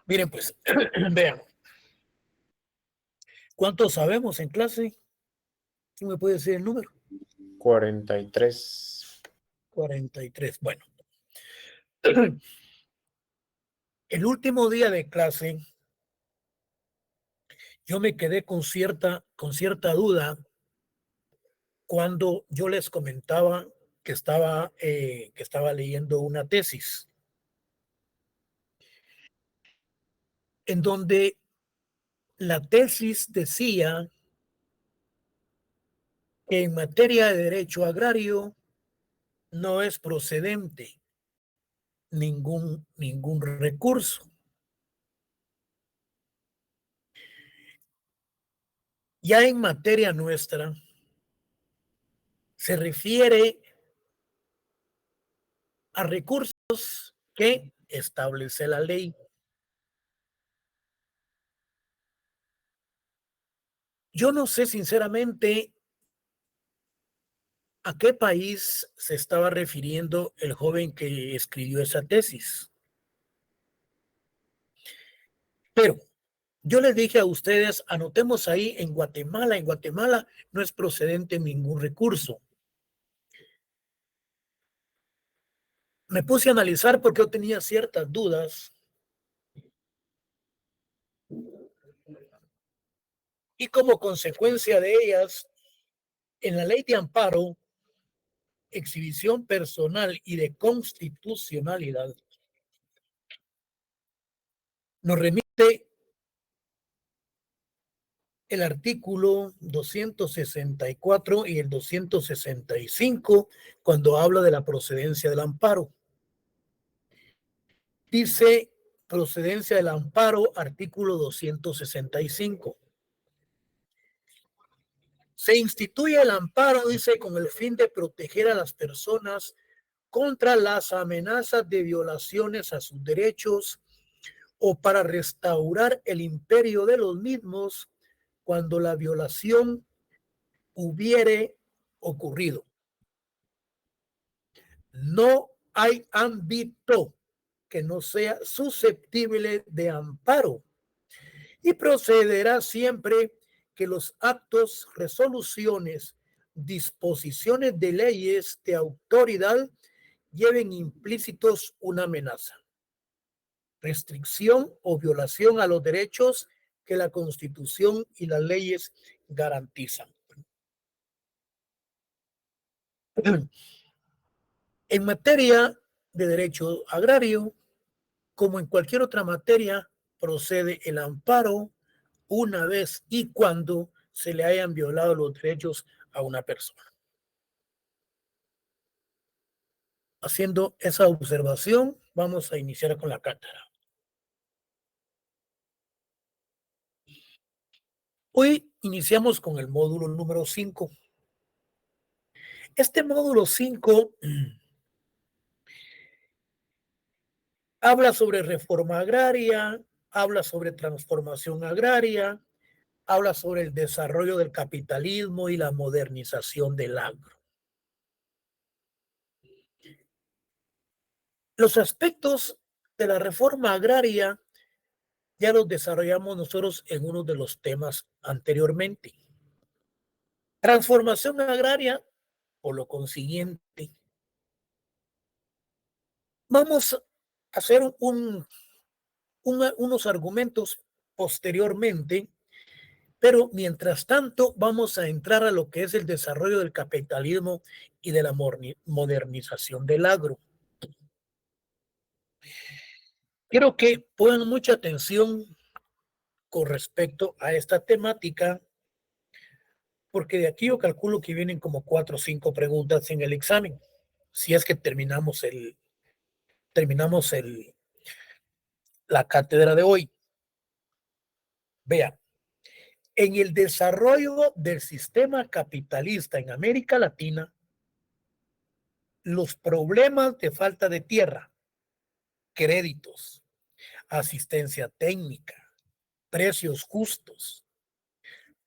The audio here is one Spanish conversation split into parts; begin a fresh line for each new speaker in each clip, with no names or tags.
Miren, pues, vean, ¿cuánto sabemos en clase? ¿Quién me puede decir el número?
43.
43. Bueno, el último día de clase, yo me quedé con cierta duda cuando yo les comentaba que estaba leyendo una tesis en donde la tesis decía que en materia de derecho agrario no es procedente ningún recurso. Ya en materia nuestra se refiere a recursos que establece la ley. Yo no sé sinceramente a qué país se estaba refiriendo el joven que escribió esa tesis. Pero yo les dije a ustedes, anotemos ahí en Guatemala no es procedente ningún recurso. Me puse a analizar porque yo tenía ciertas dudas y como consecuencia de ellas, en la ley de amparo, exhibición personal y de constitucionalidad, nos remite el artículo 264 y el 265 cuando habla de la procedencia del amparo. Dice procedencia del amparo, artículo 265. Se instituye el amparo, dice, con el fin de proteger a las personas contra las amenazas de violaciones a sus derechos o para restaurar el imperio de los mismos cuando la violación hubiere ocurrido. No hay ámbito que no sea susceptible de amparo y procederá siempre que los actos, resoluciones, disposiciones de leyes de autoridad lleven implícitos una amenaza, restricción o violación a los derechos que la Constitución y las leyes garantizan. En materia de derecho agrario, como en cualquier otra materia, procede el amparo una vez y cuando se le hayan violado los derechos a una persona. Haciendo esa observación, vamos a iniciar con la cátedra. Hoy iniciamos con el módulo número 5. Este módulo 5 habla sobre reforma agraria, habla sobre transformación agraria, habla sobre el desarrollo del capitalismo y la modernización del agro. Los aspectos de la reforma agraria ya los desarrollamos nosotros en uno de los temas anteriormente. Transformación agraria, por lo consiguiente, vamos a hacer unos argumentos posteriormente, pero mientras tanto vamos a entrar a lo que es el desarrollo del capitalismo y de la modernización del agro. Quiero que pongan mucha atención con respecto a esta temática, porque de aquí yo calculo que vienen como 4 o 5 preguntas en el examen, si es que terminamos la cátedra de hoy. Vean, en el desarrollo del sistema capitalista en América Latina, los problemas de falta de tierra, créditos, asistencia técnica, precios justos,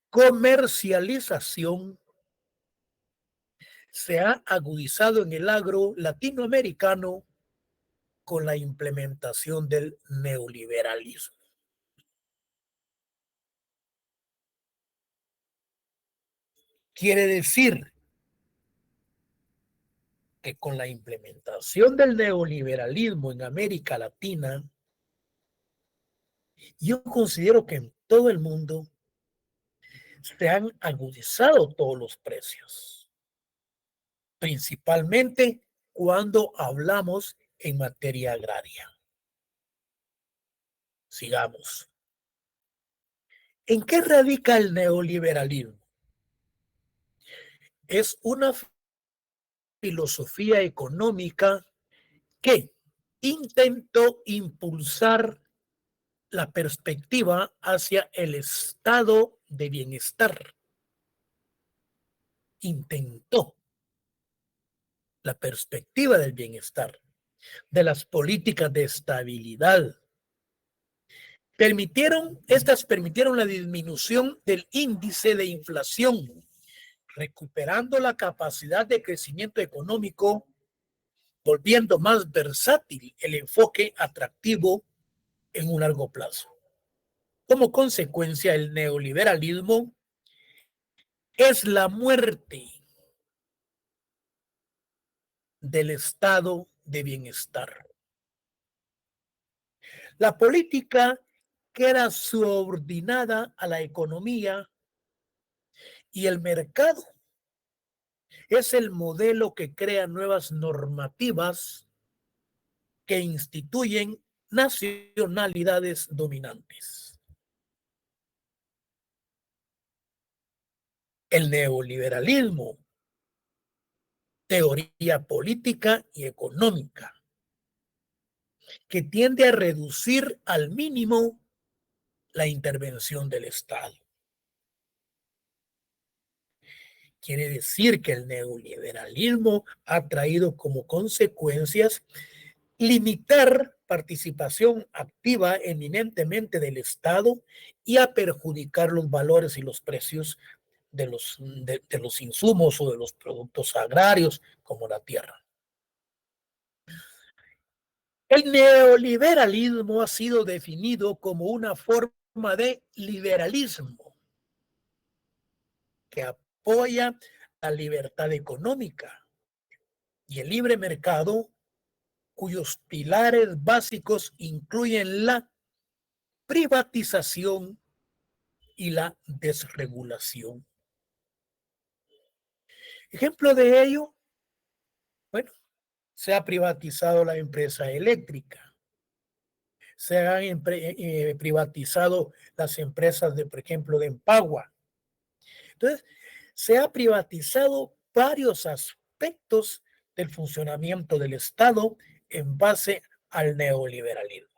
comercialización, se ha agudizado en el agro latinoamericano con la implementación del neoliberalismo. Quiere decir que con la implementación del neoliberalismo en América Latina, yo considero que en todo el mundo se han agudizado todos los precios, principalmente cuando hablamos en materia agraria. Sigamos. ¿En qué radica el neoliberalismo? Es una filosofía económica que intentó impulsar la perspectiva hacia el estado de bienestar. Intentó la perspectiva del bienestar, de las políticas de estabilidad. Estas permitieron la disminución del índice de inflación, recuperando la capacidad de crecimiento económico, volviendo más versátil el enfoque atractivo en un largo plazo. Como consecuencia, el neoliberalismo es la muerte del estado de bienestar. La política queda subordinada a la economía y el mercado es el modelo que crea nuevas normativas que instituyen nacionalidades dominantes. El neoliberalismo, teoría política y económica, que tiende a reducir al mínimo la intervención del Estado. Quiere decir que el neoliberalismo ha traído como consecuencias limitar participación activa eminentemente del Estado y a perjudicar los valores y los precios de los insumos o de los productos agrarios como la tierra. El neoliberalismo ha sido definido como una forma de liberalismo que apoya la libertad económica y el libre mercado, cuyos pilares básicos incluyen la privatización y la desregulación. Ejemplo de ello, bueno, se ha privatizado la empresa eléctrica, se han privatizado las empresas de, por ejemplo, de Empagua. Entonces, se ha privatizado varios aspectos del funcionamiento del Estado en base al neoliberalismo.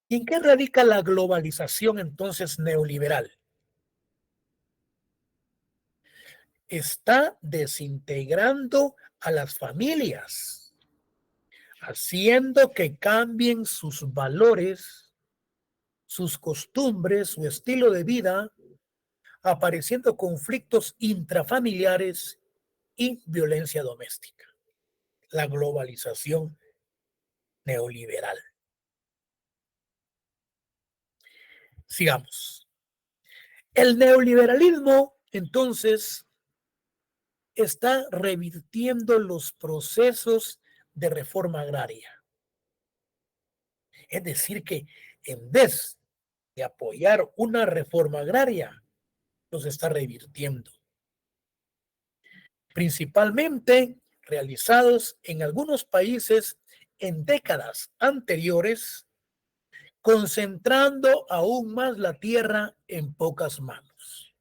¿Y en qué radica la globalización entonces neoliberal? Está desintegrando a las familias, haciendo que cambien sus valores, sus costumbres, su estilo de vida, apareciendo conflictos intrafamiliares y violencia doméstica. La globalización neoliberal. Sigamos. El neoliberalismo, entonces, está revirtiendo los procesos de reforma agraria. Es decir, que en vez de apoyar una reforma agraria, los está revirtiendo. Principalmente realizados en algunos países en décadas anteriores, concentrando aún más la tierra en pocas manos.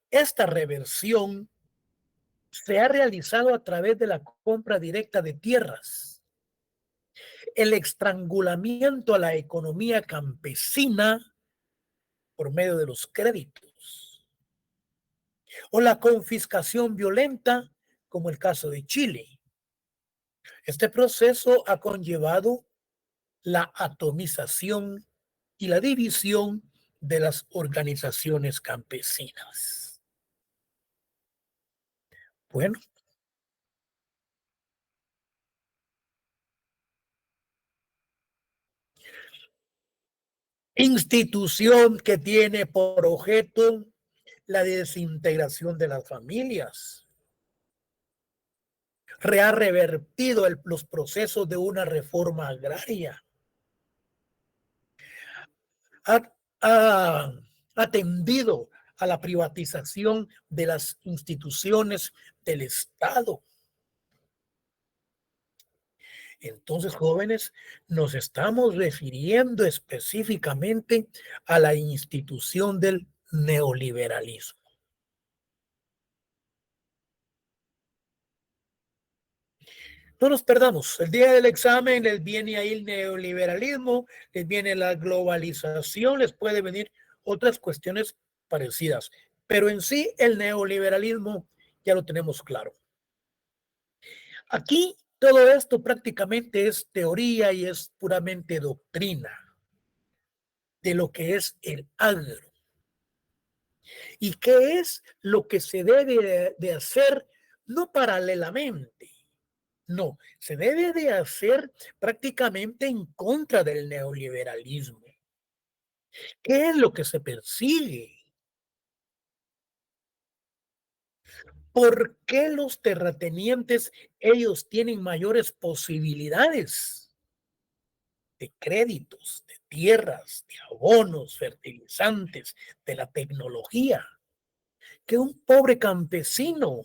Esta reversión se ha realizado a través de la compra directa de tierras, el estrangulamiento a la economía campesina por medio de los créditos, o la confiscación violenta, como el caso de Chile. Este proceso ha conllevado la atomización y la división de las organizaciones campesinas. Bueno, institución que tiene por objeto la desintegración de las familias, ha revertido los procesos de una reforma agraria, ha, ha atendido a la privatización de las instituciones del Estado. Entonces, jóvenes, nos estamos refiriendo específicamente a la institución del neoliberalismo. No nos perdamos. El día del examen les viene ahí el neoliberalismo, les viene la globalización, les puede venir otras cuestiones parecidas. Pero en sí, el neoliberalismo ya lo tenemos claro. Aquí todo esto prácticamente es teoría y es puramente doctrina de lo que es el agro. ¿Y qué es lo que se debe de hacer? No paralelamente, no, se debe de hacer prácticamente en contra del neoliberalismo. ¿Qué es lo que se persigue? ¿Por qué los terratenientes, ellos tienen mayores posibilidades de créditos, de tierras, de abonos, fertilizantes, de la tecnología, que un pobre campesino?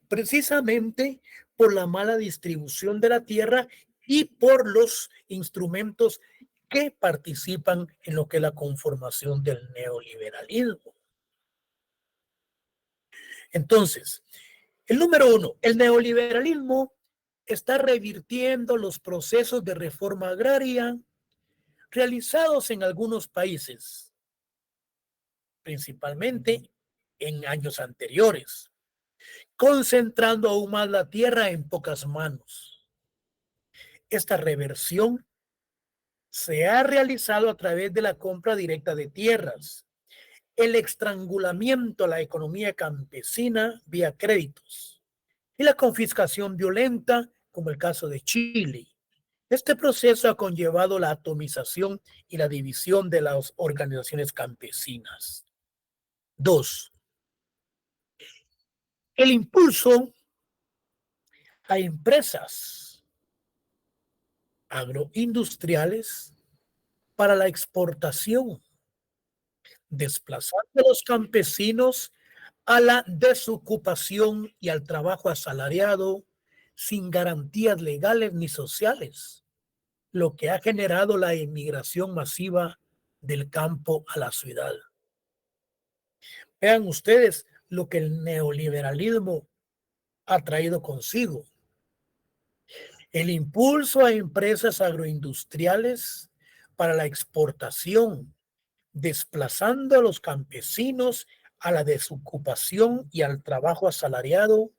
Precisamente por la mala distribución de la tierra y por los instrumentos que participan en lo que es la conformación del neoliberalismo. Entonces, el número uno, el neoliberalismo está revirtiendo los procesos de reforma agraria realizados en algunos países, principalmente en años anteriores, concentrando aún más la tierra en pocas manos. Esta reversión se ha realizado a través de la compra directa de tierras, el estrangulamiento a la economía campesina vía créditos y la confiscación violenta, como el caso de Chile. Este proceso ha conllevado la atomización y la división de las organizaciones campesinas. Dos, el impulso a empresas agroindustriales para la exportación, desplazando a los campesinos a la desocupación y al trabajo asalariado sin garantías legales ni sociales, lo que ha generado la inmigración masiva del campo a la ciudad. Vean ustedes lo que el neoliberalismo ha traído consigo. El impulso a empresas agroindustriales para la exportación, desplazando a los campesinos a la desocupación y al trabajo asalariado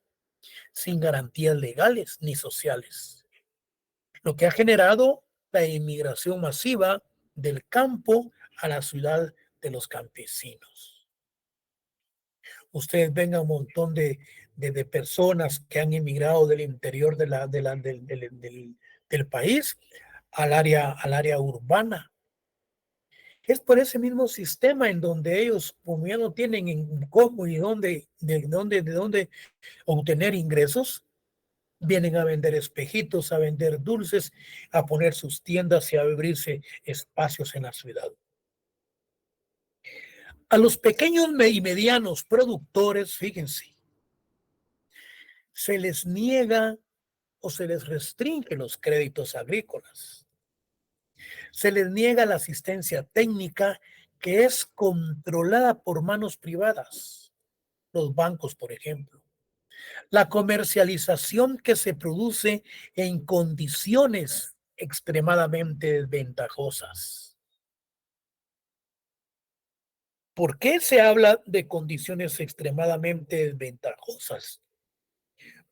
sin garantías legales ni sociales, lo que ha generado la inmigración masiva del campo a la ciudad de los campesinos. Ustedes ven a un montón de personas que han emigrado del interior del país al área urbana. Es por ese mismo sistema en donde ellos, como ya no tienen en cómo y de dónde obtener ingresos, vienen a vender espejitos, a vender dulces, a poner sus tiendas y a abrirse espacios en la ciudad. A los pequeños y medianos productores, fíjense, se les niega o se les restringe los créditos agrícolas. Se les niega la asistencia técnica que es controlada por manos privadas, los bancos, por ejemplo. La comercialización que se produce en condiciones extremadamente desventajosas. ¿Por qué se habla de condiciones extremadamente desventajosas?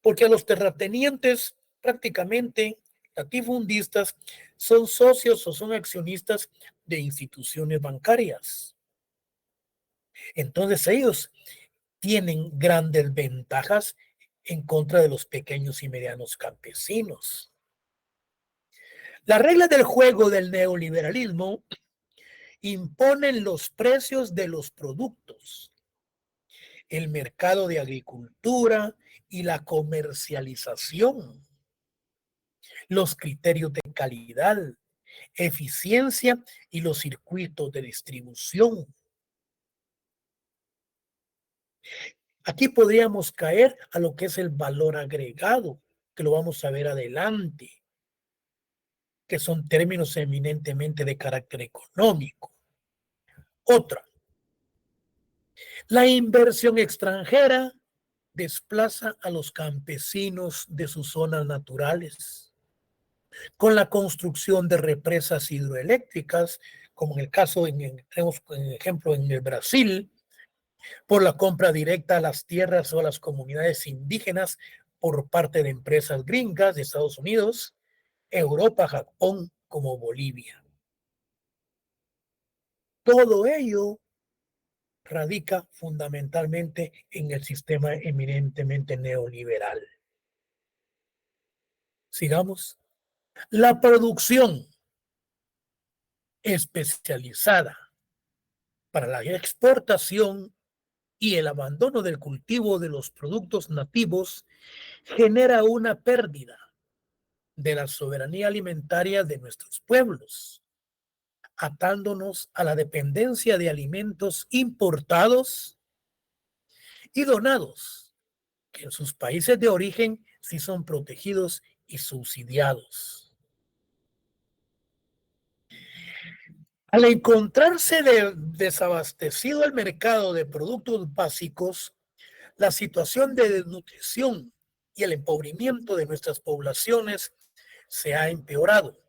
Porque a los terratenientes prácticamente latifundistas son socios o son accionistas de instituciones bancarias. Entonces ellos tienen grandes ventajas en contra de los pequeños y medianos campesinos. Las reglas del juego del neoliberalismo imponen los precios de los productos, el mercado de agricultura y la comercialización, los criterios de calidad, eficiencia y los circuitos de distribución. Aquí podríamos caer a lo que es el valor agregado, que lo vamos a ver adelante, que son términos eminentemente de carácter económico. Otra, la inversión extranjera desplaza a los campesinos de sus zonas naturales con la construcción de represas hidroeléctricas, como en el caso, tenemos en ejemplo en el Brasil, por la compra directa a las tierras o a las comunidades indígenas por parte de empresas gringas de Estados Unidos, Europa, Japón, como Bolivia. Todo ello radica fundamentalmente en el sistema eminentemente neoliberal. Sigamos. La producción especializada para la exportación y el abandono del cultivo de los productos nativos genera una pérdida de la soberanía alimentaria de nuestros pueblos, atándonos a la dependencia de alimentos importados y donados, que en sus países de origen sí son protegidos y subsidiados. Al encontrarse desabastecido el mercado de productos básicos, la situación de desnutrición y el empobramiento de nuestras poblaciones se ha empeorado.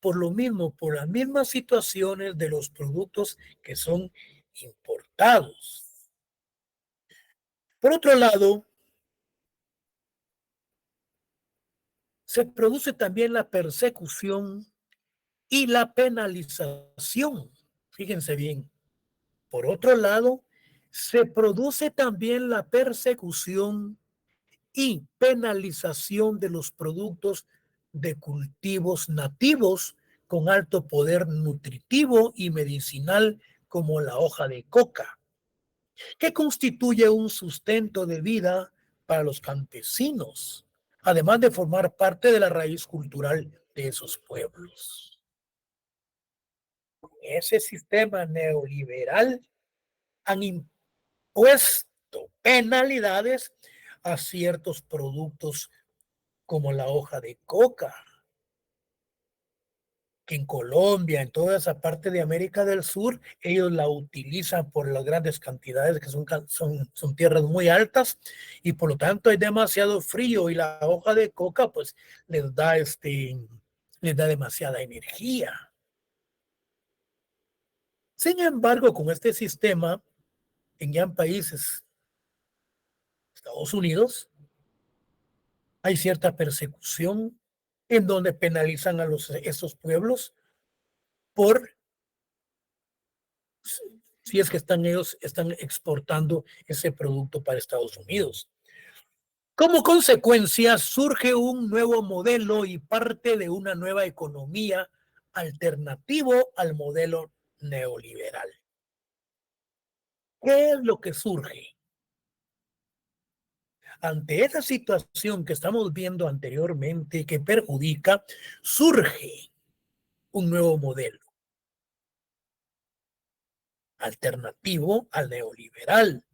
Por lo mismo, por las mismas situaciones de los productos que son importados. Por otro lado, se produce también la persecución y la penalización. Fíjense bien. Por otro lado, se produce también la persecución y penalización de los productos de cultivos nativos con alto poder nutritivo y medicinal como la hoja de coca, que constituye un sustento de vida para los campesinos, además de formar parte de la raíz cultural de esos pueblos. Ese sistema neoliberal han impuesto penalidades a ciertos productos como la hoja de coca, que en Colombia, en toda esa parte de América del Sur, ellos la utilizan por las grandes cantidades, que son tierras muy altas, y por lo tanto hay demasiado frío, y la hoja de coca pues les da demasiada energía. Sin embargo, con este sistema, en ya países, Estados Unidos, hay cierta persecución en donde penalizan a esos pueblos por si es que ellos están exportando ese producto para Estados Unidos. Como consecuencia, surge un nuevo modelo y parte de una nueva economía alternativo al modelo neoliberal. ¿Qué es lo que surge? Ante esa situación que estamos viendo anteriormente que perjudica, surge un nuevo modelo alternativo al neoliberal,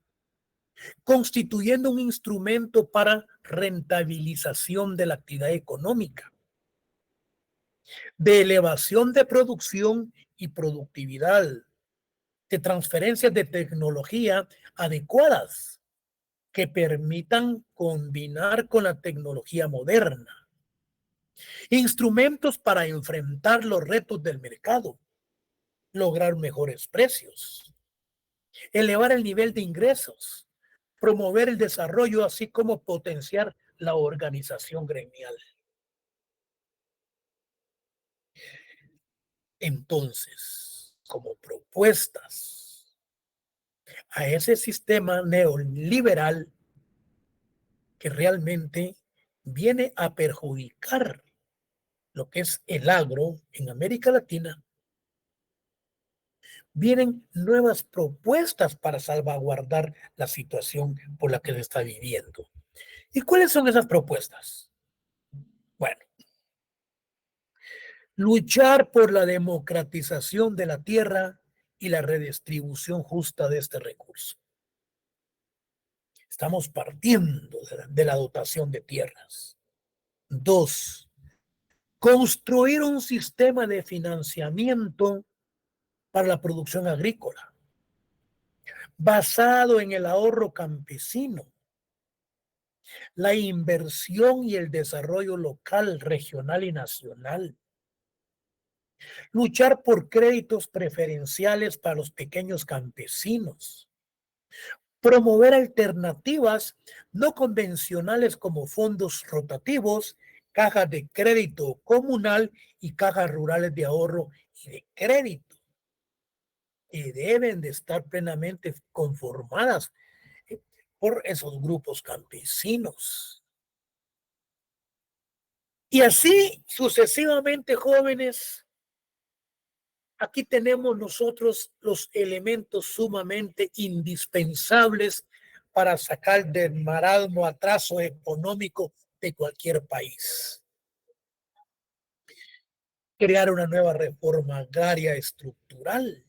constituyendo un instrumento para rentabilización de la actividad económica, de elevación de producción y productividad, de transferencias de tecnología adecuadas que permitan combinar con la tecnología moderna, instrumentos para enfrentar los retos del mercado, lograr mejores precios, elevar el nivel de ingresos, promover el desarrollo, así como potenciar la organización gremial. Entonces, como propuestas a ese sistema neoliberal que realmente viene a perjudicar lo que es el agro en América Latina, vienen nuevas propuestas para salvaguardar la situación por la que se está viviendo. ¿Y cuáles son esas propuestas? Bueno, luchar por la democratización de la tierra y la redistribución justa de este recurso. Estamos partiendo de la dotación de tierras. Dos, construir un sistema de financiamiento para la producción agrícola, basado en el ahorro campesino, la inversión y el desarrollo local, regional y nacional. Luchar por créditos preferenciales para los pequeños campesinos. Promover alternativas no convencionales como fondos rotativos, cajas de crédito comunal y cajas rurales de ahorro y de crédito, que deben de estar plenamente conformadas por esos grupos campesinos. Y así sucesivamente, jóvenes, aquí tenemos nosotros los elementos sumamente indispensables para sacar del marasmo atraso económico de cualquier país. Crear una nueva reforma agraria estructural.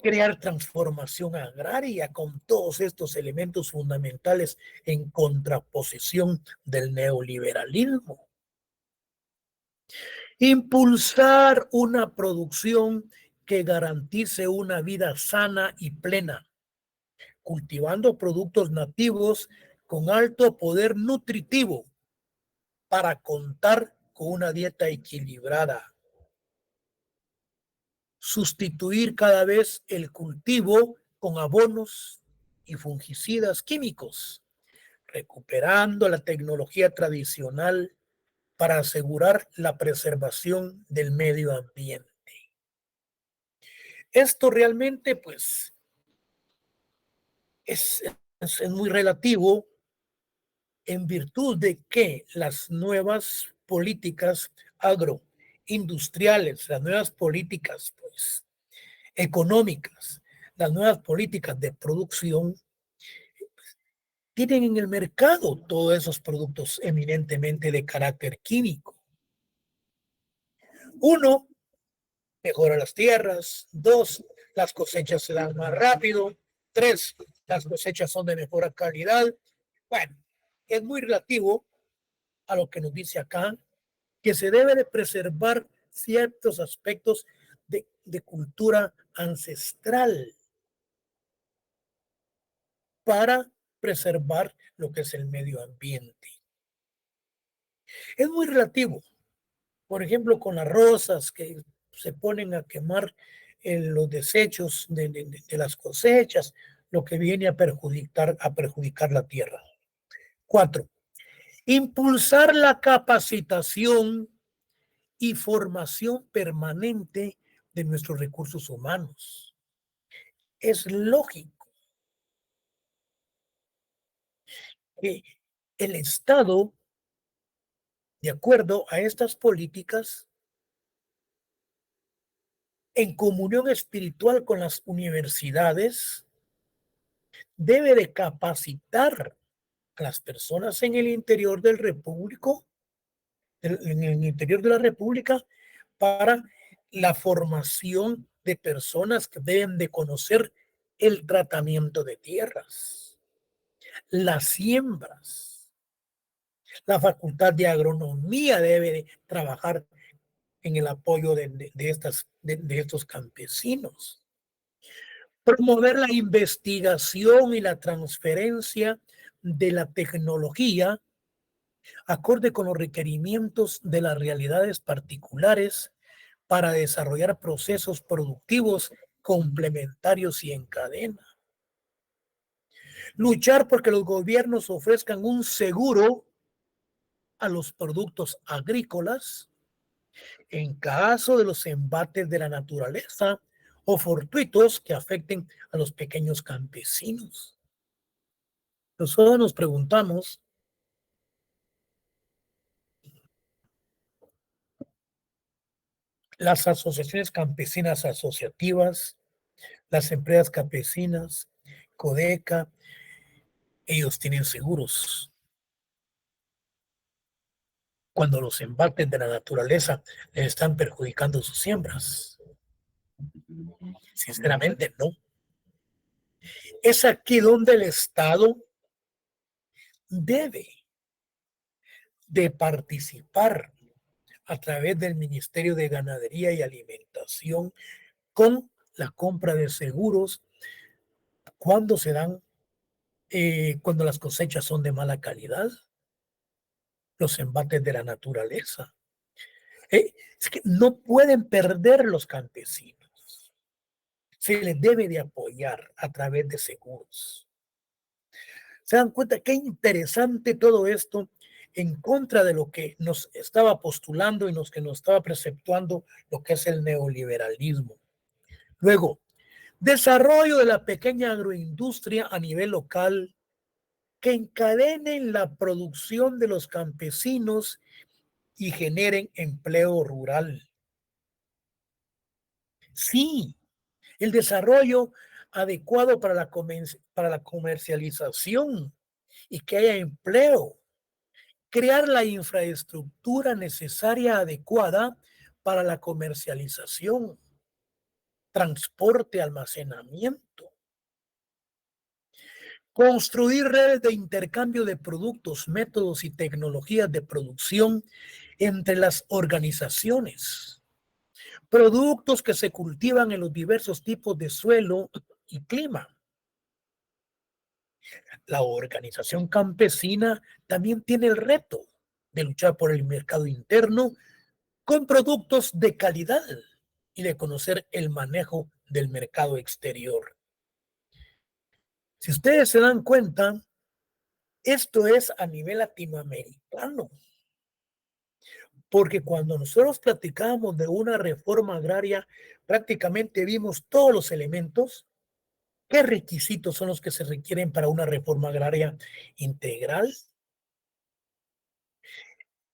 Crear transformación agraria con todos estos elementos fundamentales en contraposición del neoliberalismo. Impulsar una producción que garantice una vida sana y plena, cultivando productos nativos con alto poder nutritivo para contar con una dieta equilibrada. Sustituir cada vez el cultivo con abonos y fungicidas químicos, recuperando la tecnología tradicional para asegurar la preservación del medio ambiente. Esto realmente, pues, es muy relativo en virtud de que las nuevas políticas agroindustriales, las nuevas políticas, pues, económicas, las nuevas políticas de producción, tienen en el mercado todos esos productos eminentemente de carácter químico. Uno, mejora las tierras. Dos, las cosechas se dan más rápido. Tres, las cosechas son de mejor calidad. Bueno, es muy relativo a lo que nos dice acá, que se debe de preservar ciertos aspectos de cultura ancestral para preservar lo que es el medio ambiente. Es muy relativo. Por ejemplo, con las rosas que se ponen a quemar los desechos de las cosechas, lo que viene a perjudicar la tierra. 4. Impulsar la capacitación y formación permanente de nuestros recursos humanos. Es lógico que el Estado, de acuerdo a estas políticas, en comunión espiritual con las universidades, debe de capacitar a las personas en el interior del repúblico, en el interior de la república, para la formación de personas que deben de conocer el tratamiento de tierras, las siembras. La facultad de agronomía debe de trabajar en el apoyo de estos campesinos. Promover la investigación y la transferencia de la tecnología acorde con los requerimientos de las realidades particulares para desarrollar procesos productivos complementarios y en cadena. Luchar porque los gobiernos ofrezcan un seguro a los productos agrícolas en caso de los embates de la naturaleza o fortuitos que afecten a los pequeños campesinos. Nosotros nos preguntamos, las asociaciones campesinas asociativas, las empresas campesinas, Codeca, ellos tienen seguros. Cuando los embates de la naturaleza les están perjudicando sus siembras. Sinceramente, no. Es aquí donde el Estado debe de participar a través del Ministerio de Ganadería y Alimentación con la compra de seguros cuando se dan, cuando las cosechas son de mala calidad, los embates de la naturaleza. Es que no pueden perder los campesinos. Se les debe de apoyar a través de seguros. ¿Se dan cuenta qué interesante todo esto en contra de lo que nos estaba postulando y los que nos estaba preceptuando lo que es el neoliberalismo? Luego, desarrollo de la pequeña agroindustria a nivel local que encadenen la producción de los campesinos y generen empleo rural. Sí, el desarrollo adecuado para la comercialización y que haya empleo. Crear la infraestructura necesaria adecuada para la comercialización, transporte, almacenamiento. Construir redes de intercambio de productos, métodos y tecnologías de producción entre las organizaciones. Productos que se cultivan en los diversos tipos de suelo y clima. La organización campesina también tiene el reto de luchar por el mercado interno con productos de calidad y de conocer el manejo del mercado exterior. Si ustedes se dan cuenta, esto es a nivel latinoamericano, porque cuando nosotros platicábamos de una reforma agraria, prácticamente vimos todos los elementos. ¿Qué requisitos son los que se requieren para una reforma agraria integral?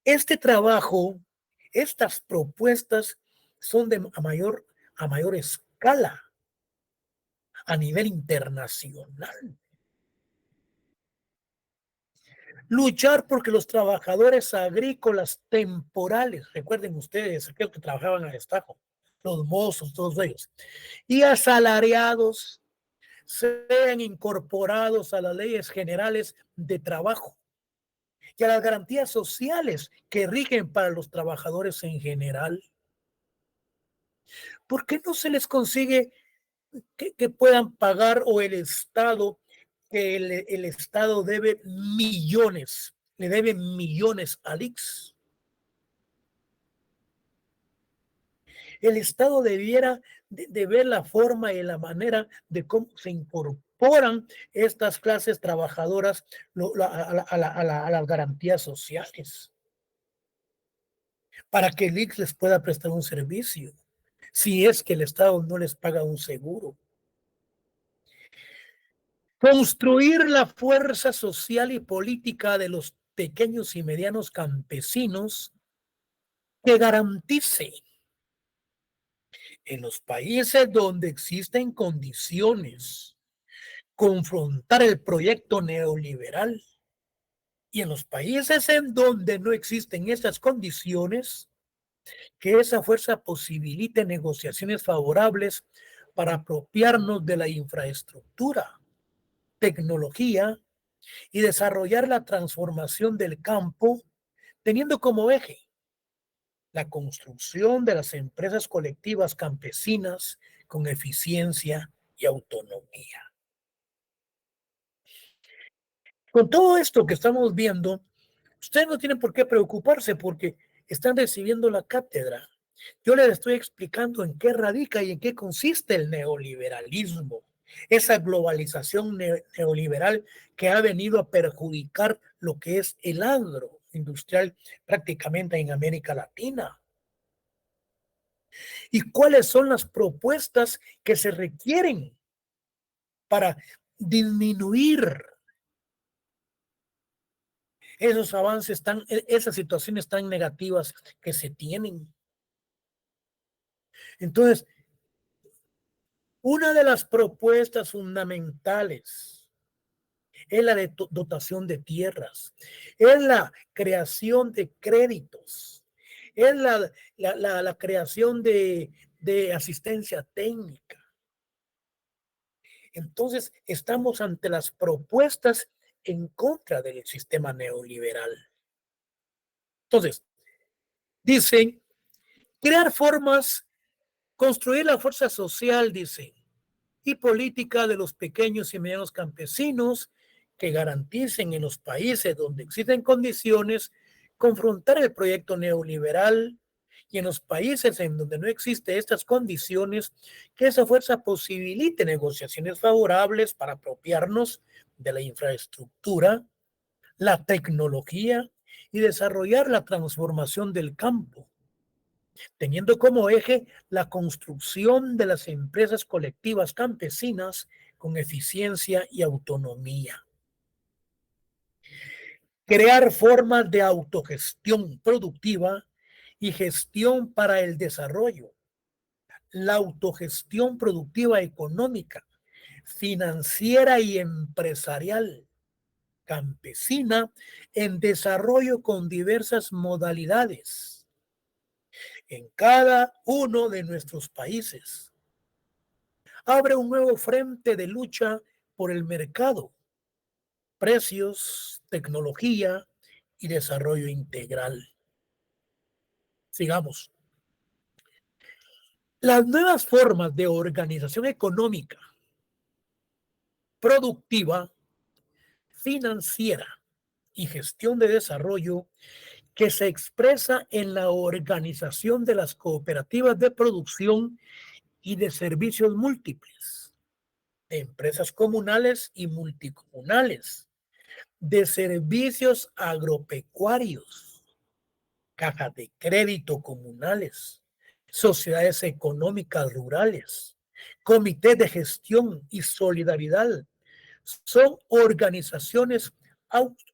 Este trabajo, estas propuestas son a mayor escala a nivel internacional. Luchar porque los trabajadores agrícolas temporales, recuerden ustedes, aquellos que trabajaban a destajo, los mozos, todos ellos, y asalariados sean incorporados a las leyes generales de trabajo y a las garantías sociales que rigen para los trabajadores en general. ¿Por qué no se les consigue que puedan pagar o el Estado, que el Estado debe millones, le debe millones al IX? El Estado debiera de ver la forma y la manera de cómo se incorporan estas clases trabajadoras a las garantías sociales para que el IX les pueda prestar un servicio, si es que el Estado no les paga un seguro. Construir la fuerza social y política de los pequeños y medianos campesinos que garantice en los países donde existen condiciones confrontar el proyecto neoliberal y en los países en donde no existen esas condiciones, que esa fuerza posibilite negociaciones favorables para apropiarnos de la infraestructura, tecnología y desarrollar la transformación del campo, teniendo como eje la construcción de las empresas colectivas campesinas con eficiencia y autonomía. Con todo esto que estamos viendo, ustedes no tienen por qué preocuparse porque están recibiendo la cátedra. Yo les estoy explicando en qué radica y en qué consiste el neoliberalismo, esa globalización neoliberal que ha venido a perjudicar lo que es el agro industrial prácticamente en América Latina. ¿Y cuáles son las propuestas que se requieren para disminuir esos avances esas situaciones tan negativas que se tienen? Entonces, una de las propuestas fundamentales es la de dotación de tierras, es la creación de créditos, es la creación de asistencia técnica. Entonces, estamos ante las propuestas en contra del sistema neoliberal. Entonces, dicen, crear formas, construir la fuerza social, dicen, y política de los pequeños y medianos campesinos que garanticen en los países donde existen condiciones confrontar el proyecto neoliberal, y en los países en donde no existen estas condiciones, que esa fuerza posibilite negociaciones favorables para apropiarnos de la infraestructura, la tecnología y desarrollar la transformación del campo, teniendo como eje la construcción de las empresas colectivas campesinas con eficiencia y autonomía. Crear formas de autogestión productiva y gestión para el desarrollo. La autogestión productiva económica, financiera y empresarial, campesina, en desarrollo con diversas modalidades en cada uno de nuestros países. Abre un nuevo frente de lucha por el mercado, precios, tecnología y desarrollo integral. Sigamos. Las nuevas formas de organización económica, productiva, financiera y gestión de desarrollo que se expresa en la organización de las cooperativas de producción y de servicios múltiples, de empresas comunales y multicomunales, de servicios agropecuarios, cajas de crédito comunales, sociedades económicas rurales, comités de gestión y solidaridad. Son organizaciones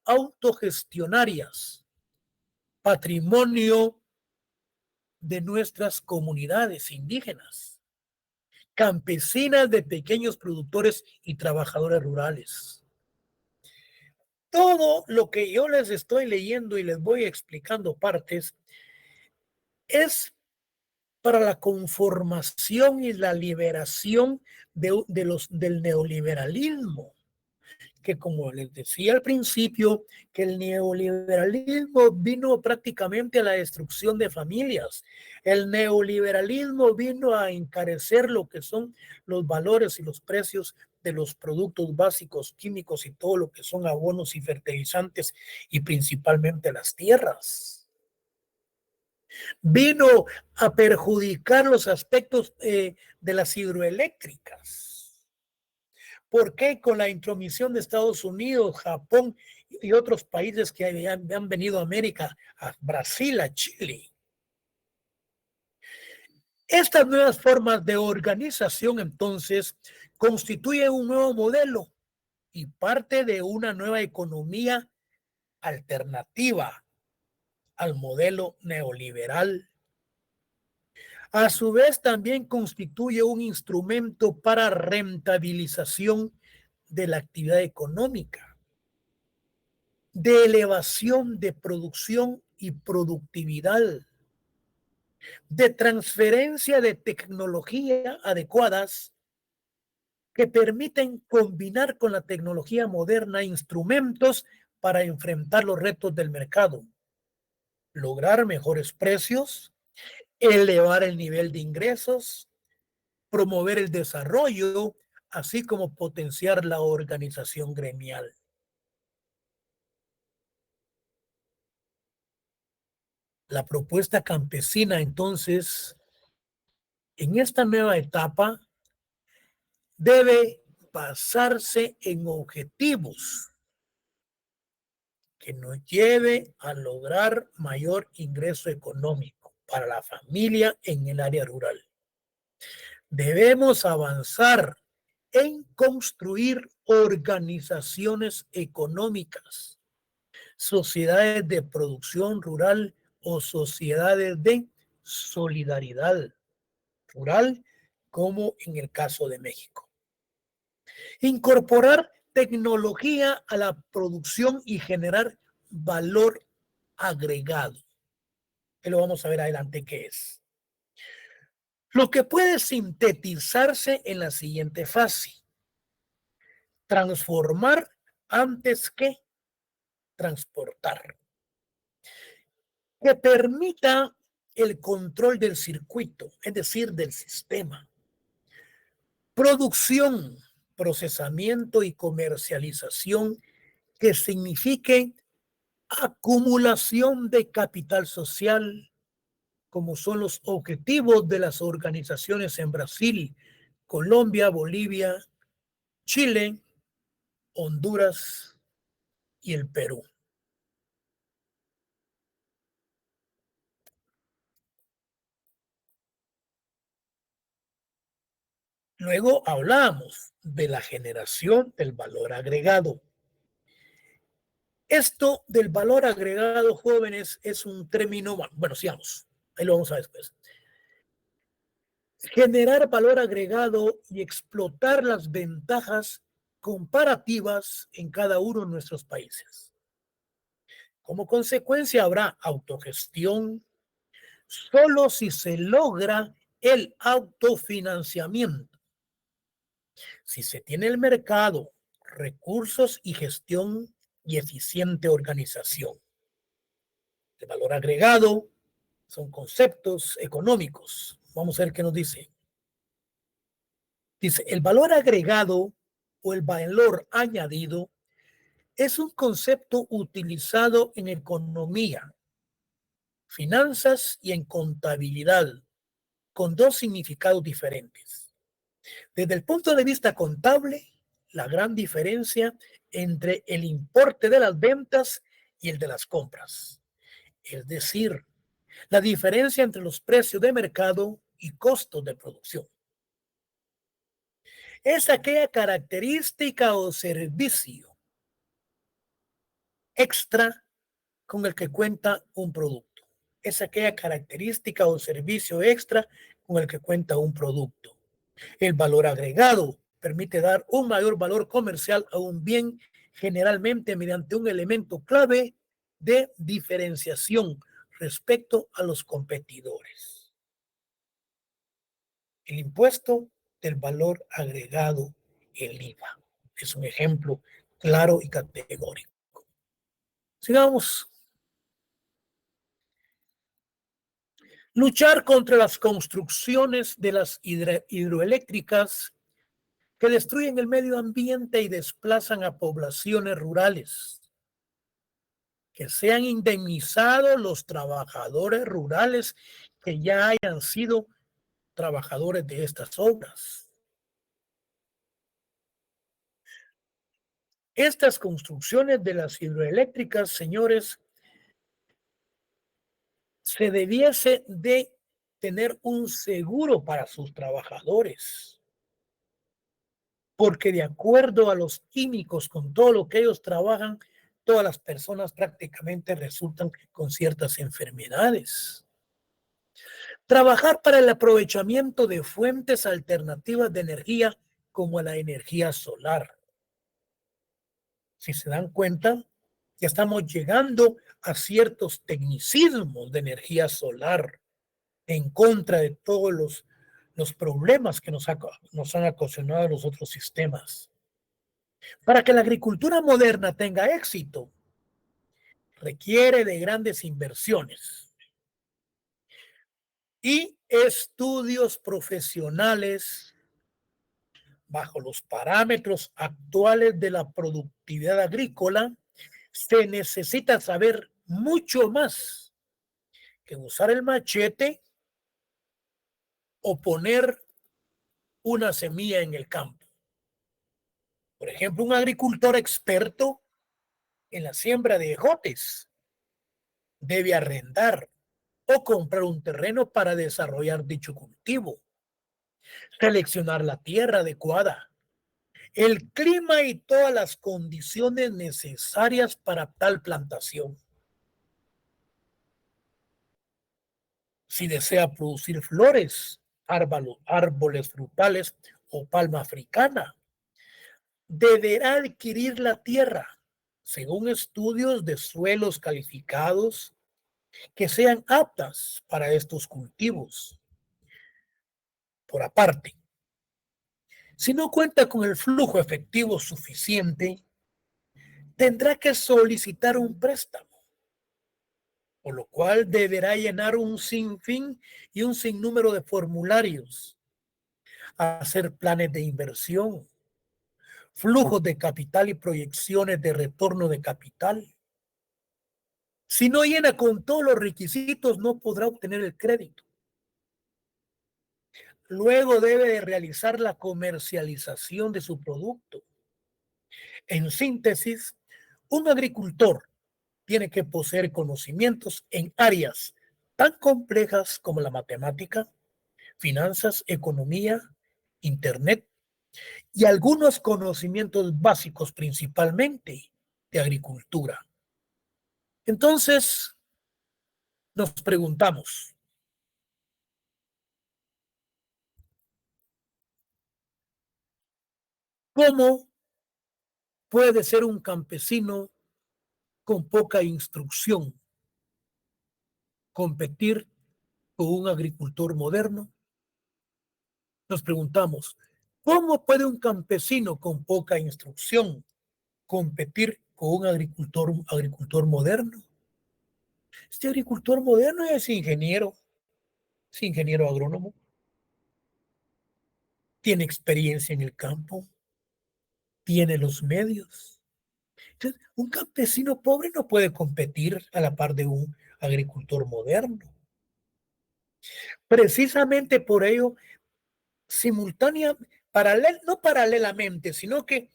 autogestionarias, patrimonio de nuestras comunidades indígenas, campesinas de pequeños productores y trabajadores rurales. Todo lo que yo les estoy leyendo y les voy explicando partes es para la conformación y la liberación del neoliberalismo, que como les decía al principio, que el neoliberalismo vino prácticamente a la destrucción de familias. El neoliberalismo vino a encarecer lo que son los valores y los precios de los productos básicos, químicos y todo lo que son abonos y fertilizantes, y principalmente las tierras. Vino a perjudicar los aspectos de las hidroeléctricas. ¿Por qué? Con la intromisión de Estados Unidos, Japón y otros países que han venido a América, a Brasil, a Chile. Estas nuevas formas de organización, entonces, constituyen un nuevo modelo y parte de una nueva economía alternativa al modelo neoliberal. A su vez, también constituye un instrumento para rentabilización de la actividad económica, de elevación de producción y productividad, de transferencia de tecnología adecuadas que permiten combinar con la tecnología moderna instrumentos para enfrentar los retos del mercado, lograr mejores precios, elevar el nivel de ingresos, promover el desarrollo, así como potenciar la organización gremial. La propuesta campesina, entonces, en esta nueva etapa, debe basarse en objetivos que nos lleve a lograr mayor ingreso económico. para la familia en el área rural. Debemos avanzar en construir organizaciones económicas, sociedades de producción rural o sociedades de solidaridad rural, como en el caso de México. Incorporar tecnología a la producción y generar valor agregado. Que lo vamos a ver adelante qué es. Lo que puede sintetizarse en la siguiente fase. Transformar antes que transportar. Que permita el control del circuito, es decir, del sistema. Producción, procesamiento y comercialización que signifique acumulación de capital social, como son los objetivos de las organizaciones en Brasil, Colombia, Bolivia, Chile, Honduras y el Perú. Luego hablamos de la generación del valor agregado. Esto del valor agregado, jóvenes, es un término, bueno, sigamos, ahí lo vamos a ver después. Generar valor agregado y explotar las ventajas comparativas en cada uno de nuestros países. Como consecuencia habrá autogestión solo si se logra el autofinanciamiento. Si se tiene el mercado, recursos y gestión y eficiente organización. El valor agregado son conceptos económicos. Vamos a ver qué nos dice. Dice, el valor agregado o el valor añadido es un concepto utilizado en economía, finanzas y en contabilidad, con dos significados diferentes. Desde el punto de vista contable, la gran diferencia entre el importe de las ventas y el de las compras. Es decir, la diferencia entre los precios de mercado y costos de producción. Es aquella característica o servicio extra con el que cuenta un producto. Es aquella característica o servicio extra con el que cuenta un producto. El valor agregado permite dar un mayor valor comercial a un bien, generalmente mediante un elemento clave de diferenciación respecto a los competidores. El impuesto del valor agregado, el IVA, es un ejemplo claro y categórico. Sigamos. Luchar contra las construcciones de las hidroeléctricas que destruyen el medio ambiente y desplazan a poblaciones rurales. Que sean indemnizados los trabajadores rurales que ya hayan sido trabajadores de estas obras. Estas construcciones de las hidroeléctricas, señores, se debiese de tener un seguro para sus trabajadores. Porque de acuerdo a los químicos, con todo lo que ellos trabajan, todas las personas prácticamente resultan con ciertas enfermedades. Trabajar para el aprovechamiento de fuentes alternativas de energía como la energía solar. Si se dan cuenta, ya estamos llegando a ciertos tecnicismos de energía solar en contra de todos los problemas que nos han ocasionado los otros sistemas. Para que la agricultura moderna tenga éxito, requiere de grandes inversiones y estudios profesionales bajo los parámetros actuales de la productividad agrícola. Se necesita saber mucho más que usar el machete o poner una semilla en el campo. Por ejemplo, un agricultor experto en la siembra de ejotes debe arrendar o comprar un terreno para desarrollar dicho cultivo, seleccionar la tierra adecuada, el clima y todas las condiciones necesarias para tal plantación. Si desea producir flores, árboles frutales o palma africana, deberá adquirir la tierra según estudios de suelos calificados que sean aptas para estos cultivos. Por aparte, si no cuenta con el flujo efectivo suficiente, tendrá que solicitar un préstamo, por lo cual deberá llenar un sinfín y un sinnúmero de formularios, hacer planes de inversión, flujos de capital y proyecciones de retorno de capital. Si no llena con todos los requisitos, no podrá obtener el crédito. Luego debe de realizar la comercialización de su producto. En síntesis, un agricultor tiene que poseer conocimientos en áreas tan complejas como la matemática, finanzas, economía, internet y algunos conocimientos básicos principalmente de agricultura. Entonces, nos preguntamos, ¿cómo puede ser un campesino con poca instrucción competir con un agricultor moderno? Nos preguntamos, ¿cómo puede un campesino con poca instrucción competir con un agricultor moderno? Este agricultor moderno es ingeniero agrónomo, tiene experiencia en el campo, tiene los medios. Entonces, un campesino pobre no puede competir a la par de un agricultor moderno. Precisamente por ello, simultánea, no paralelamente, sino que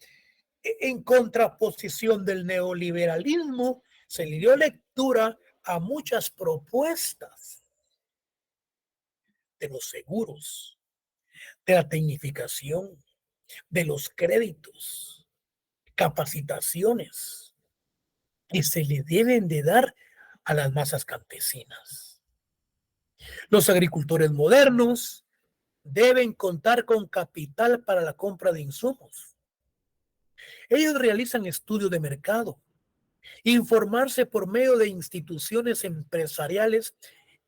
en contraposición del neoliberalismo, se le dio lectura a muchas propuestas de los seguros, de la tecnificación, de los créditos, capacitaciones que se le deben de dar a las masas campesinas. Los agricultores modernos deben contar con capital para la compra de insumos. Ellos realizan estudios de mercado, informarse por medio de instituciones empresariales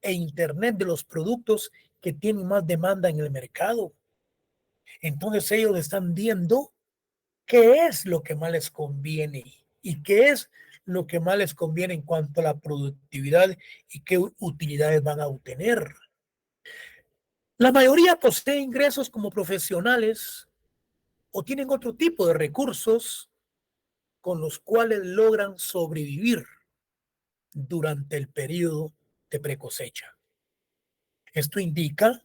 e Internet de los productos que tienen más demanda en el mercado. Entonces ellos están viendo qué es lo que más les conviene y qué es lo que más les conviene en cuanto a la productividad y qué utilidades van a obtener. La mayoría posee ingresos como profesionales o tienen otro tipo de recursos con los cuales logran sobrevivir durante el periodo de precosecha. Esto indica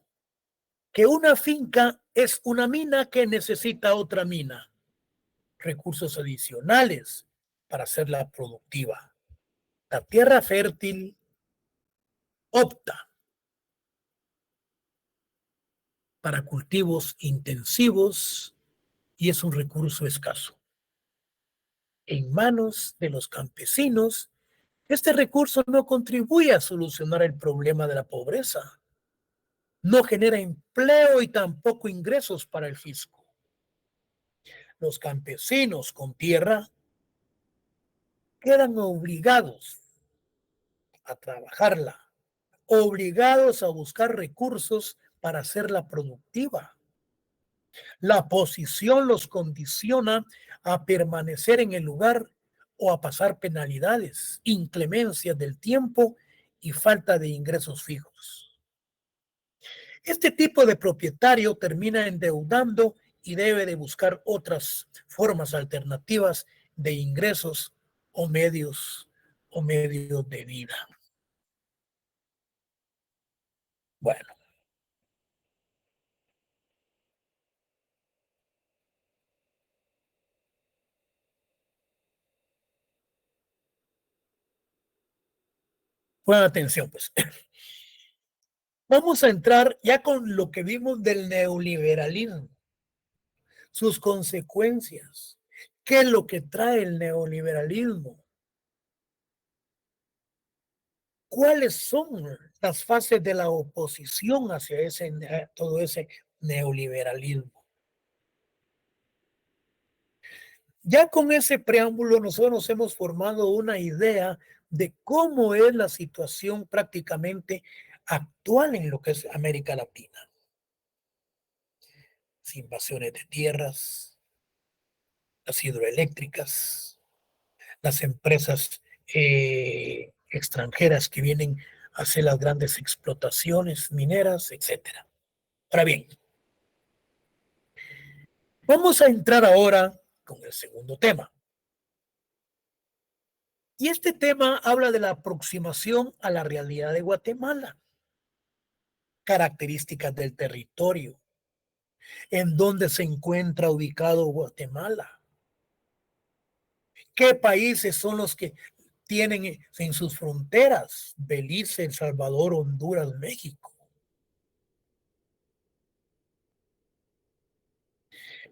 que una finca es una mina que necesita otra mina, recursos adicionales para hacerla productiva. La tierra fértil opta para cultivos intensivos y es un recurso escaso. En manos de los campesinos, este recurso no contribuye a solucionar el problema de la pobreza, no genera empleo y tampoco ingresos para el fisco. Los campesinos con tierra quedan obligados a trabajarla, obligados a buscar recursos para hacerla productiva. La posición los condiciona a permanecer en el lugar o a pasar penalidades, inclemencias del tiempo y falta de ingresos fijos. Este tipo de propietario termina endeudando y debe de buscar otras formas alternativas de ingresos o medios de vida. Bueno, pongan atención, pues. Vamos a entrar ya con lo que vimos del neoliberalismo, sus consecuencias. ¿Qué es lo que trae el neoliberalismo? ¿Cuáles son las fases de la oposición hacia todo ese neoliberalismo? Ya con ese preámbulo nosotros nos hemos formado una idea de cómo es la situación prácticamente actual en lo que es América Latina. Las invasiones de tierras, las hidroeléctricas, las empresas extranjeras que vienen a hacer las grandes explotaciones mineras, etcétera. Ahora bien, vamos a entrar ahora con el segundo tema. Y este tema habla de la aproximación a la realidad de Guatemala, características del territorio, en dónde se encuentra ubicado Guatemala, qué países son los que tienen en sus fronteras, Belice, El Salvador, Honduras, México.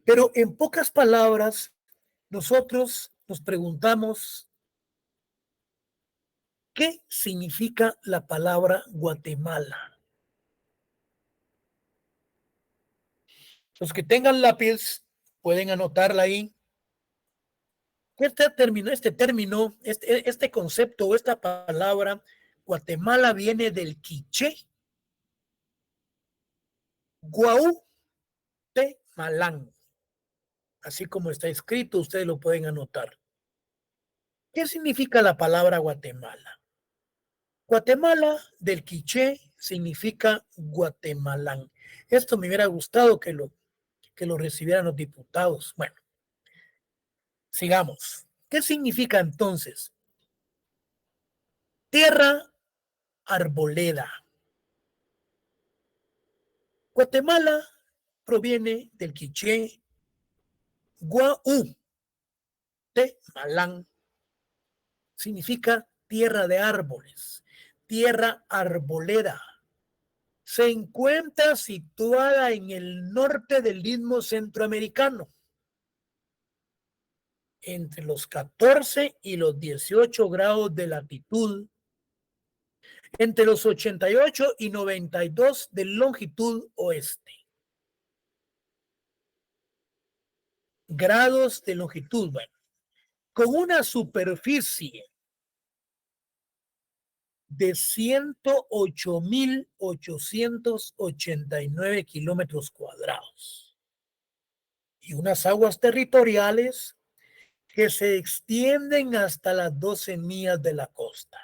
Pero en pocas palabras, nosotros nos preguntamos qué significa la palabra Guatemala. Los que tengan lápiz pueden anotarla ahí. Este concepto o esta palabra, Guatemala, viene del quiché, Guautemalán. Así como está escrito, ustedes lo pueden anotar. ¿Qué significa la palabra Guatemala? Guatemala del quiché significa Guatemalán. Esto me hubiera gustado que lo recibieran los diputados. Bueno, sigamos. ¿Qué significa entonces? Tierra arboleda. Guatemala proviene del quiché Guautemalán. Significa tierra de árboles, tierra arboleda. Se encuentra situada en el norte del istmo centroamericano, entre los 14 y los 18 grados de latitud, entre los 88 y 92 de longitud oeste. Grados de longitud, bueno, con una superficie de 108.889 kilómetros cuadrados y unas aguas territoriales que se extienden hasta las 12 millas de la costa.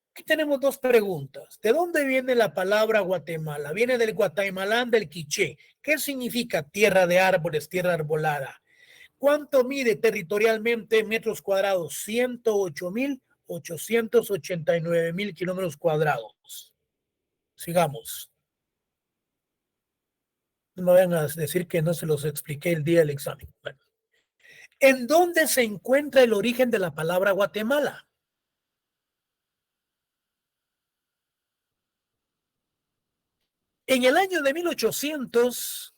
Aquí tenemos dos preguntas. ¿De dónde viene la palabra Guatemala? Viene del guatemalán del quiché. ¿Qué significa tierra de árboles, tierra arbolada? ¿Cuánto mide territorialmente metros cuadrados? 108.889 kilómetros cuadrados. Sigamos. No me vayan a decir que no se los expliqué el día del examen. Bueno. ¿En dónde se encuentra el origen de la palabra Guatemala? En el año de 1800,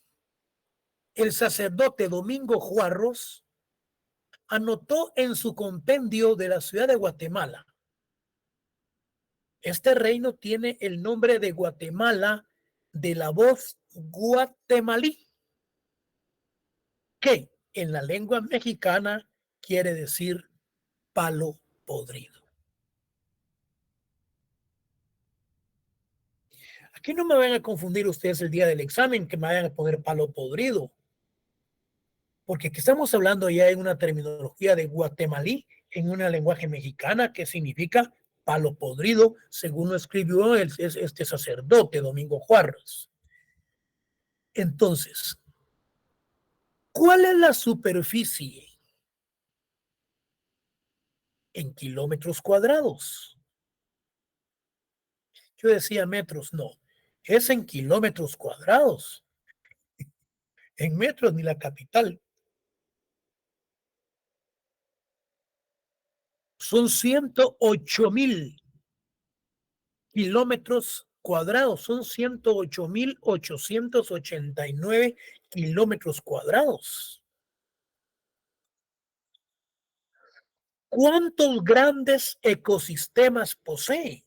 el sacerdote Domingo Juarros anotó en su compendio de la ciudad de Guatemala: este reino tiene el nombre de Guatemala de la voz guatemalí, que en la lengua mexicana quiere decir palo podrido. Aquí no me van a confundir ustedes el día del examen, que me vayan a poner palo podrido, porque aquí estamos hablando ya en una terminología de guatemalí, en una lenguaje mexicana que significa palo podrido, según lo escribió este sacerdote Domingo Juárez. Entonces, ¿cuál es la superficie en kilómetros cuadrados? Yo decía metros, no, es en kilómetros cuadrados, en metros ni la capital. Son 108.000 kilómetros cuadrados, son 108.889 kilómetros cuadrados. ¿Cuántos grandes ecosistemas posee?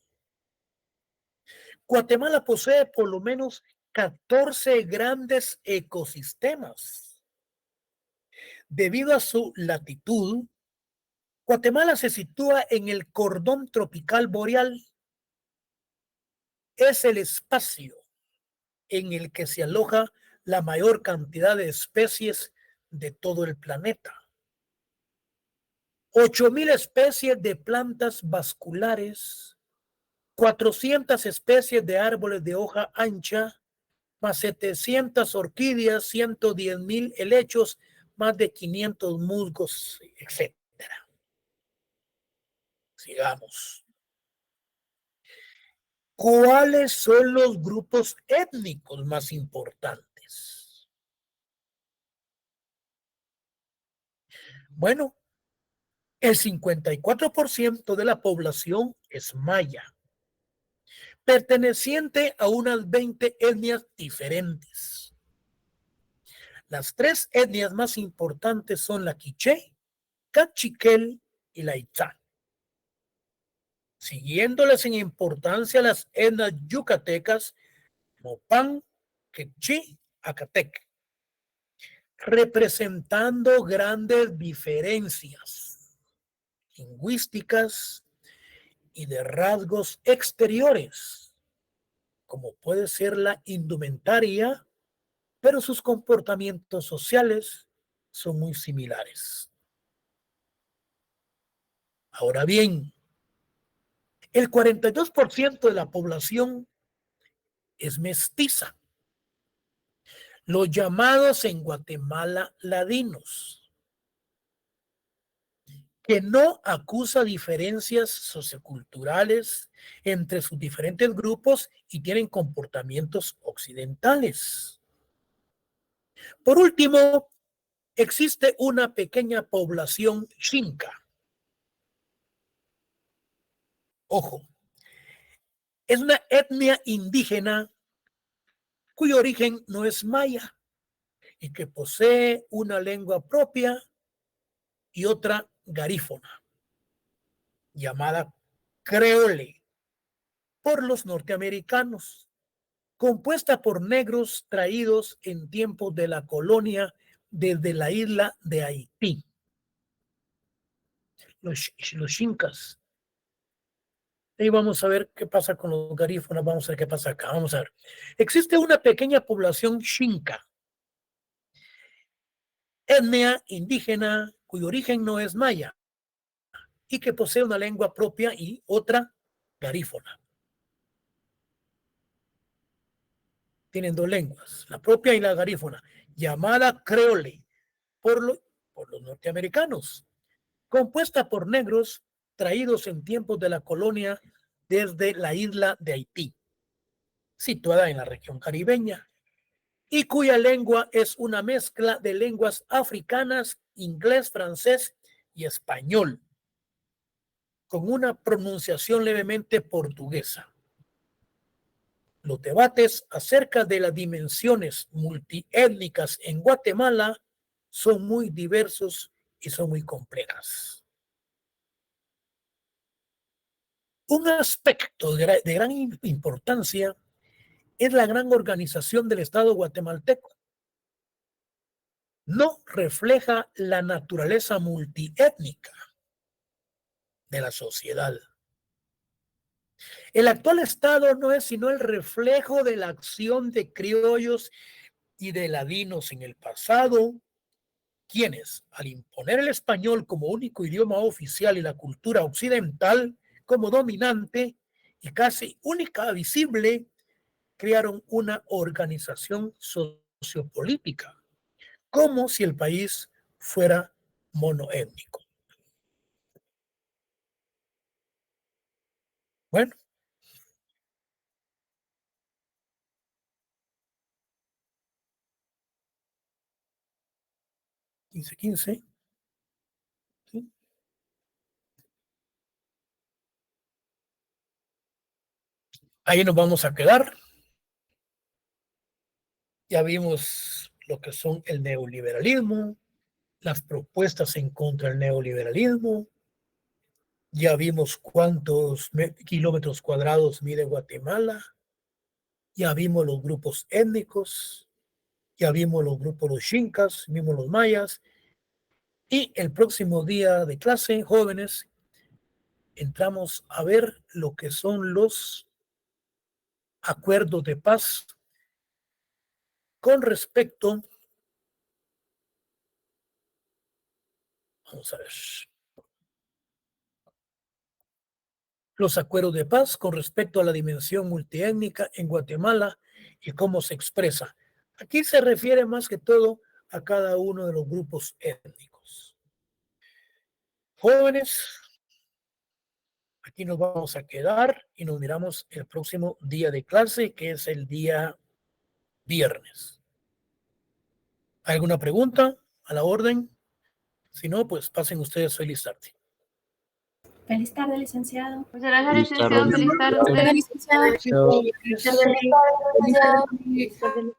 Guatemala posee por lo menos 14 grandes ecosistemas. Debido a su latitud, Guatemala se sitúa en el cordón tropical boreal. Es el espacio en el que se aloja la mayor cantidad de especies de todo el planeta. 8.000 especies de plantas vasculares, 400 especies de árboles de hoja ancha, más 700 orquídeas, 110.000 helechos, más de 500 musgos, etcétera. Sigamos. ¿Cuáles son los grupos étnicos más importantes? Bueno, el 54% de la población es maya, perteneciente a unas 20 etnias diferentes. Las tres etnias más importantes son la quiché, cachiquel y la itzá. Siguiéndoles en importancia las etnias yucatecas, mopán, quechí, acatec, representando grandes diferencias lingüísticas y de rasgos exteriores, como puede ser la indumentaria, pero sus comportamientos sociales son muy similares. Ahora bien, el 42% de la población es mestiza, los llamados en Guatemala ladinos, que no acusa diferencias socioculturales entre sus diferentes grupos y tienen comportamientos occidentales. Por último, existe una pequeña población xinca. Ojo, es una etnia indígena cuyo origen no es maya y que posee una lengua propia y otra garífona, llamada creole por los norteamericanos, compuesta por negros traídos en tiempos de la colonia desde la isla de Haití. Los incas. Y vamos a ver qué pasa con los garífonas, vamos a ver qué pasa acá, vamos a ver. Existe una pequeña población xinca, etnia indígena cuyo origen no es maya y que posee una lengua propia y otra garífona. Tienen dos lenguas, la propia y la garífona, llamada creole por los norteamericanos, compuesta por negros traídos en tiempos de la colonia desde la isla de Haití, situada en la región caribeña, y cuya lengua es una mezcla de lenguas africanas, inglés, francés y español, con una pronunciación levemente portuguesa. Los debates acerca de las dimensiones multiétnicas en Guatemala son muy diversos y son muy complejas. Un aspecto de gran importancia es la gran organización del Estado guatemalteco. No refleja la naturaleza multiétnica de la sociedad. El actual Estado no es sino el reflejo de la acción de criollos y de ladinos en el pasado, quienes, al imponer el español como único idioma oficial y la cultura occidental como dominante y casi única visible, crearon una organización sociopolítica, como si el país fuera monoétnico. Bueno, 15-15. ¿Sí? Ahí nos vamos a quedar. Ya vimos lo que son el neoliberalismo, las propuestas en contra del neoliberalismo. Ya vimos cuántos kilómetros cuadrados mide Guatemala. Ya vimos los grupos étnicos. Ya vimos los grupos los xincas, vimos los mayas. Y el próximo día de clase, jóvenes, entramos a ver lo que son los acuerdos de paz con respecto, vamos a ver, los acuerdos de paz con respecto a la dimensión multiétnica en Guatemala y cómo se expresa. Aquí se refiere más que todo a cada uno de los grupos étnicos. Jóvenes, aquí nos vamos a quedar y nos miramos el próximo día de clase, que es el día viernes. ¿Alguna pregunta a la orden? Si no, pues pasen ustedes feliz tarde.
Feliz tarde, licenciado.
Muchas gracias, licenciado. Feliz tarde.
Feliz tarde, licenciado.
Feliz tarde.